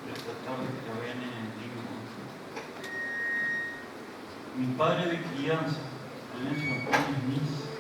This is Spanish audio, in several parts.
Voy a tratar de que la vean en el libro. Mi padre de crianza, Lorenzo Antonio Smith,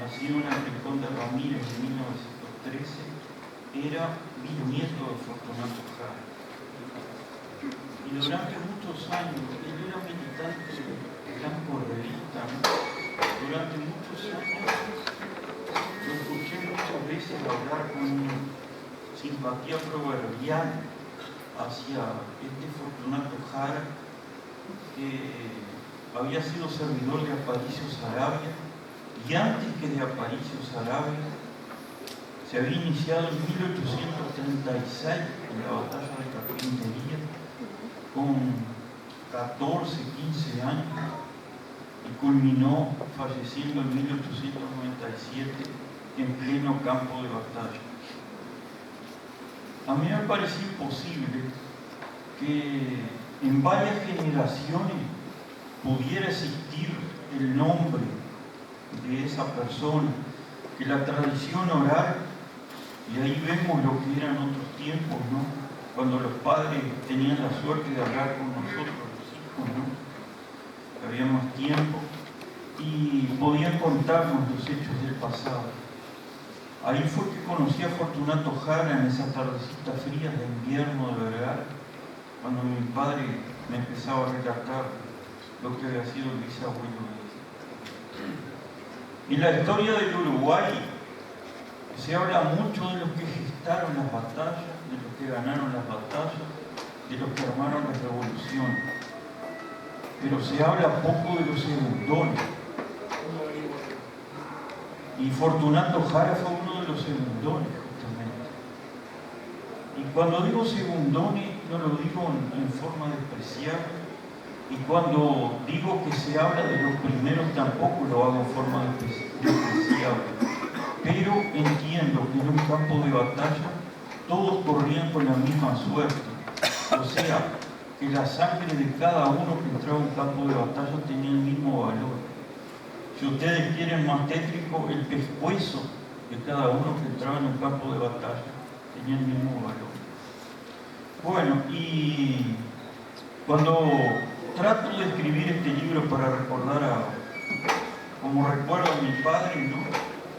nacido en el Rincón de Ramírez en 1913, era bisnieto de Fortunato Jara. Y durante muchos años, él era militante blanco revista, ¿no? Durante muchos años lo escuché muchas veces hablar con simpatía proverbial hacia este Fortunato Jara, que había sido servidor de Aparicio Saravia, y antes que de Aparicio Saravia se había iniciado en 1836 en la batalla de Carpintería con 14, 15 años y culminó falleciendo en 1897 en pleno campo de batalla. A mí me parecía imposible que en varias generaciones pudiera existir el nombre de esa persona, que la tradición oral, y ahí vemos lo que eran otros tiempos, ¿no? Cuando los padres tenían la suerte de hablar con nosotros, los hijos, ¿no? Había más tiempo y podían contarnos los hechos del pasado. Ahí fue que conocí a Fortunato Jara en esas tardecitas frías de invierno de Vergara, cuando mi padre me empezaba a relatar lo que había sido el bisabuelo de él. En la historia del Uruguay se habla mucho de los que gestaron las batallas, de los que ganaron las batallas, de los que armaron las revoluciones. Pero se habla poco de los segundones. Y Fortunato Jara fue uno de los segundones, justamente. Y cuando digo segundones, no lo digo en forma despreciable. Y cuando digo que se habla de los primeros, tampoco lo hago en forma despreciable. Pero entiendo que en un campo de batalla todos corrían con la misma suerte. O sea, que la sangre de cada uno que entraba en un campo de batalla tenía el mismo valor. Si ustedes quieren más tétrico, el pescuezo de cada uno que entraba en un campo de batalla tenía el mismo valor. Bueno, y cuando trato de escribir este libro para recordar como recuerdo a mi padre, ¿no?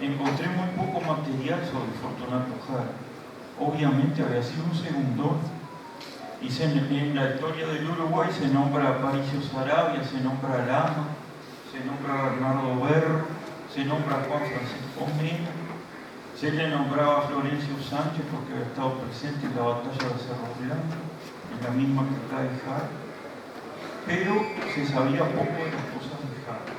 Encontré muy poco material sobre Fortunato Jara. Obviamente había sido un segundón. Y en la historia del Uruguay se nombra a Aparicio Saravia, se nombra a Lama, se nombra a Bernardo Berro, se nombra a Juan Francisco Mena, se le nombraba a Florencio Sánchez porque había estado presente en la batalla de Cerro Blanco, en la misma que cae Jara, pero se sabía poco de las cosas de Jara.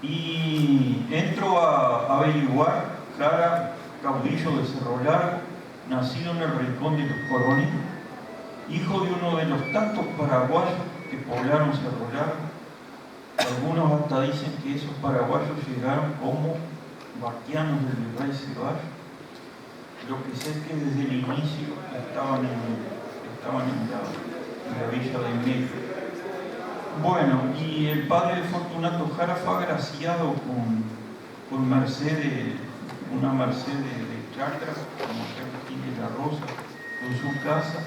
Y entro a averiguar, Jara, caudillo de Cerro Largo, nacido en el Rincón de los Coroneles, hijo de uno de los tantos paraguayos que poblaron Cerro Largo. Algunos hasta dicen que esos paraguayos llegaron como vaquianos del virrey Ceballos. Lo que sé es que desde el inicio estaban en la villa de México. Bueno, y el padre de Fortunato Jara fue agraciado con Mercedes, una Mercedes de Chacra, como Agustín de la Rosa, con su casa,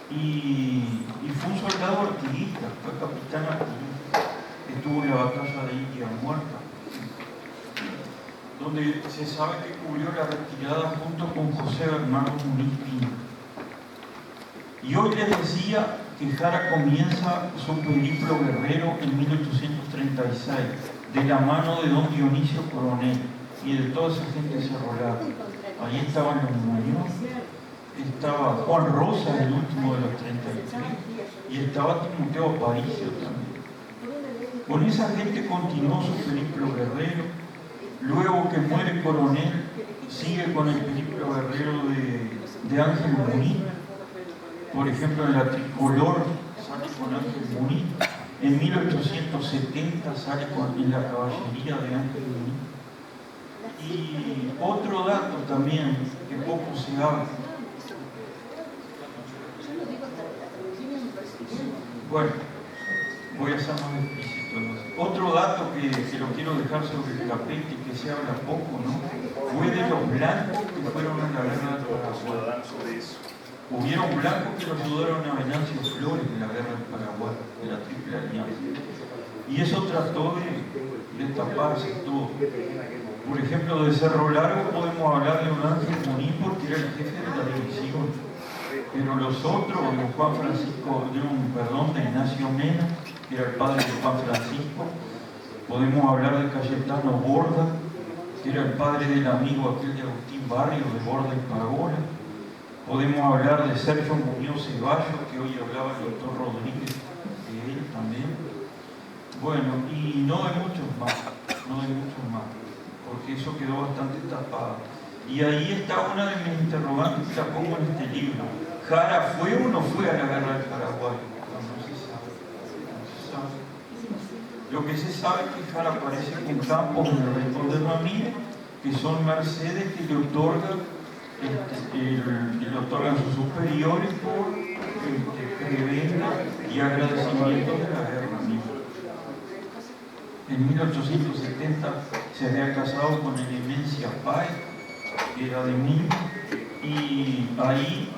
y fue un soldado artiguista, fue capitán artiguista. Estuvo en la batalla de India Muerta, donde se sabe que cubrió la retirada junto con José Bernardo Muniz Pino. Y hoy les decía que Jara comienza su periplo guerrero en 1836, de la mano de don Dionisio Coronel y de toda esa gente cerrolada. Ahí estaban los Muñoz, estaba Juan Rosa, el último de los 33, y estaba Timoteo Aparicio también. Con esa gente continuó su periplo guerrero. Luego que muere Coronel, sigue con el periplo guerrero de Ángel Muñiz. Por ejemplo, en la Tricolor sale con Ángel Muñiz. En 1870 sale en la caballería de Ángel Muñiz. Y otro dato también que poco se habla. Bueno, voy a ser más explícito. Otro dato que lo quiero dejar sobre el tapete, que se habla poco, ¿no? Fue de los blancos que fueron a la guerra de Paraguay. Hubieron blancos que lo ayudaron a Venancio Flores en la guerra del Paraguay, de la Triple Alianza. Y eso trató de taparse todo. Por ejemplo, de Cerro Largo podemos hablar de un Ángel Muní porque era el jefe de la división. Pero los otros, de Juan Francisco, de Ignacio Mena, que era el padre de Juan Francisco, podemos hablar de Cayetano Borda, que era el padre del amigo aquel de Agustín Barrio, de Borda y Pagola. Podemos hablar de Sergio Muñoz Ceballos, que hoy hablaba el doctor Rodríguez, de él también. Bueno, y no de muchos más, porque eso quedó bastante tapado. Y ahí está una de mis interrogantes que la pongo en este libro. ¿Jara fue o no fue a la guerra del Paraguay? No se sabe. Lo que se sabe es que Jara aparece con campos en el Rincón de Ramírez, que son mercedes que le otorgan sus superiores por prebenda y agradecimiento de la guerra. En 1870 se había casado con Elemencia Páez, que era de Mil, y ahí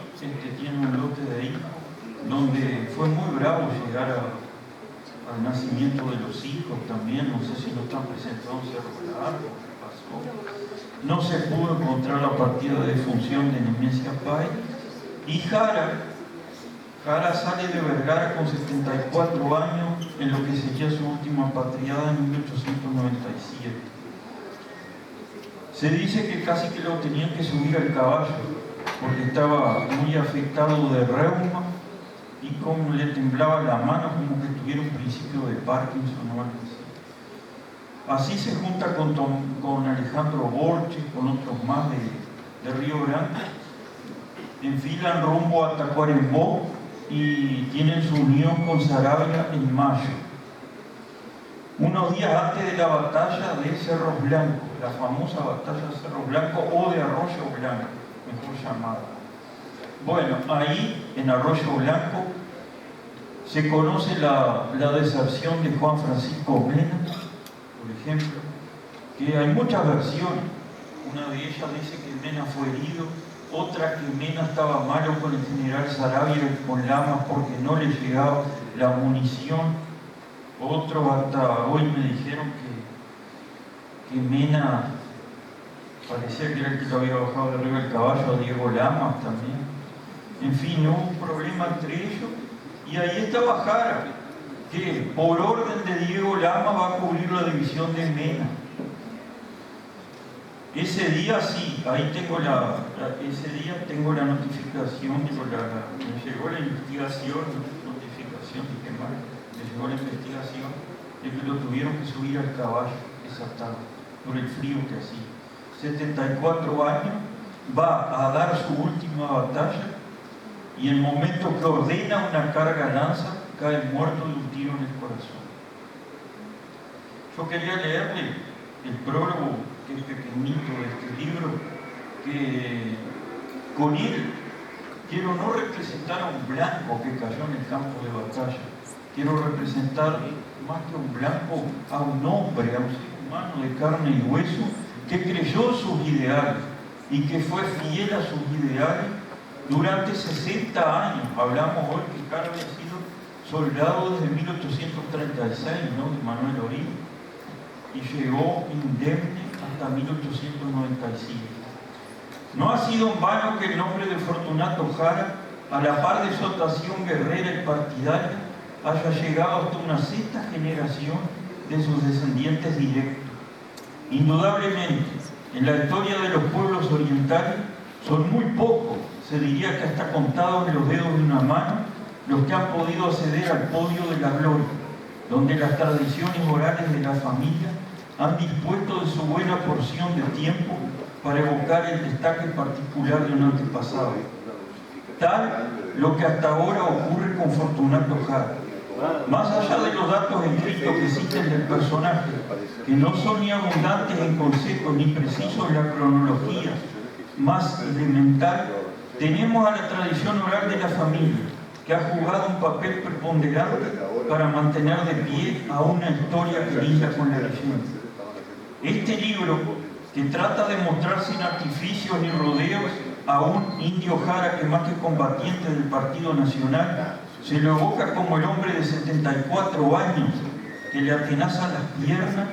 tiene un lote de ahí, donde fue muy bravo llegar al nacimiento de los hijos también. No sé si no están presentados en Cerro Largo, qué pasó. No se pudo encontrar la partida de defunción de Elemencia Páez, y Jara sale de Vergara con 74 años en lo que sería su última patriada en 1897. Se dice que casi que lo tenían que subir al caballo porque estaba muy afectado de reuma y como le temblaba la mano, como que tuviera un principio de Parkinson o algo así. Así se junta con Alejandro Borges, con otros más de Río Grande, enfilan rumbo a Tacuarembó y tienen su unión con Saravia en mayo. Unos días antes de la batalla de Cerro Blanco, la famosa batalla de Cerro Blanco o de Arroyo Blanco, mejor llamada. Bueno, ahí en Arroyo Blanco se conoce la deserción de Juan Francisco Mena, por ejemplo, que hay muchas versiones. Una de ellas dice que Mena fue herido, otra que Mena estaba malo con el general Saravia y con Lamas porque no le llegaba la munición. Otro, hasta hoy me dijeron que Mena parecía que era el que lo había bajado de arriba del caballo, a Diego Lamas también. En fin, hubo un problema entre ellos, y ahí estaba Jara, que por orden de Diego Lamas va a cubrir la división de Mena. Ese día sí, ahí tengo ese día tengo la notificación, me llegó la notificación, dije mal, me llegó la investigación de que lo tuvieron que subir al caballo esa tarde, por el frío que hacía. 74 años, va a dar su última batalla y en el momento que ordena una carga lanza, cae muerto de un tiro en el corazón. Yo quería leerle el prólogo, que es pequeñito, de este libro, que con él quiero no representar a un blanco que cayó en el campo de batalla, quiero representar más que a un blanco, a un hombre, a un ser humano de carne y hueso, que creyó en sus ideales y que fue fiel a sus ideales durante 60 años. Hablamos hoy que Jara había sido soldado desde 1836, ¿no?, de Manuel Oribe, y llegó indemne hasta 1895. No ha sido en vano que el nombre de Fortunato Jara, a la par de su actuación guerrera y partidaria, haya llegado hasta una sexta generación de sus descendientes directos. Indudablemente, en la historia de los pueblos orientales son muy pocos, se diría que hasta contados en los dedos de una mano, los que han podido acceder al podio de la gloria, donde las tradiciones orales de la familia han dispuesto de su buena porción de tiempo para evocar el destaque particular de un antepasado. Tal lo que hasta ahora ocurre con Fortunato Jara. Más allá de los datos escritos que existen del personaje, que no son ni abundantes en conceptos ni precisos en la cronología más elemental, tenemos a la tradición oral de la familia, que ha jugado un papel preponderante para mantener de pie a una historia que linda con la leyenda. Este libro, que trata de mostrar sin artificios ni rodeos a un indio Jara que más que combatiente del Partido Nacional, se lo evoca como el hombre de 74 años que le atenaza las piernas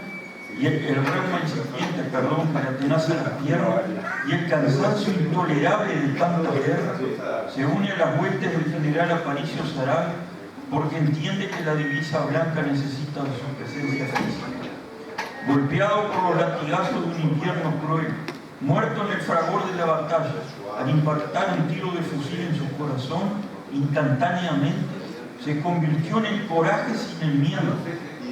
y el reuma incipiente, perdón, que le atenaza las piernas y el cansancio intolerable de tanta guerra, se une a las huestes del general Aparicio Saravia porque entiende que la divisa blanca necesita de su presencia física. Golpeado por los latigazos de un invierno cruel, muerto en el fragor de la batalla, al impactar un tiro de fusil en su corazón, instantáneamente se convirtió en el coraje sin el miedo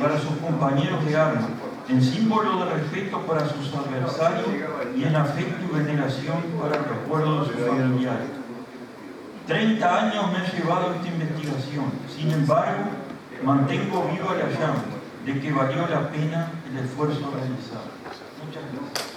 para sus compañeros de armas, en símbolo de respeto para sus adversarios y en afecto y veneración para el recuerdo de sus familiares. 30 años me ha llevado esta investigación, sin embargo, mantengo viva la llama de que valió la pena el esfuerzo realizado. Muchas gracias.